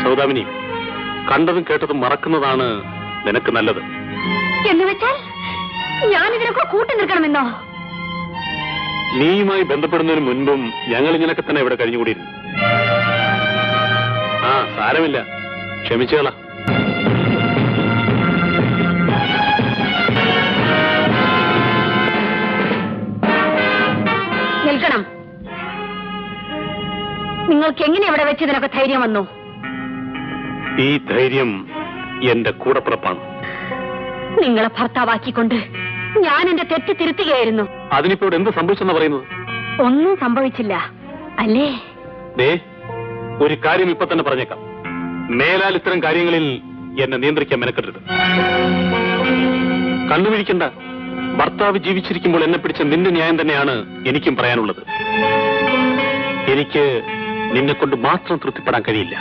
സൗദാമിനി, കണ്ടതും കേട്ടതും മറക്കുന്നതാണ് നിനക്ക് നല്ലത്. എന്ന് വെച്ചാൽ ഞാൻ ഇതിനൊക്കെ കൂട്ടി നിൽക്കണമെന്നോ? നീയുമായി ബന്ധപ്പെടുന്നതിന് മുൻപും ഞങ്ങൾ ഇങ്ങനൊക്കെ തന്നെ ഇവിടെ കഴിഞ്ഞുകൂടിയിരുന്നു. ആ, സാരമില്ല, ക്ഷമിച്ചുകള. നിൽക്കണം. നിങ്ങൾക്ക് എങ്ങനെ ഇവിടെ വെച്ച് ഇതിനൊക്കെ ധൈര്യം വന്നു? ഈ ധൈര്യം എന്റെ കൂടപ്പിറപ്പാണ്. നിങ്ങളെ ഭർത്താവാക്കിക്കൊണ്ട് ഞാൻ എന്റെ തെറ്റ് തിരുത്തുകയായിരുന്നു. അതിനിപ്പോ ഇവിടെ എന്ത് സംഭവിച്ചെന്നാ പറയുന്നത്? ഒന്നും സംഭവിച്ചില്ല അല്ലേ? ദേ, ഒരു കാര്യം ഇപ്പൊ തന്നെ പറഞ്ഞേക്കാം. മേലാൽ ഇത്തരം കാര്യങ്ങളിൽ എന്നെ നിയന്ത്രിക്കാൻ മെനക്കെട്ടരുത്. കണ്ണുപിടിക്കണ്ട. ഭർത്താവ് ജീവിച്ചിരിക്കുമ്പോൾ എന്നെ പിടിച്ച നിന്റെ ന്യായം തന്നെയാണ് എനിക്കും പറയാനുള്ളത്. എനിക്ക് നിന്നെ കൊണ്ട് മാത്രം തൃപ്തിപ്പെടാൻ കഴിയില്ല.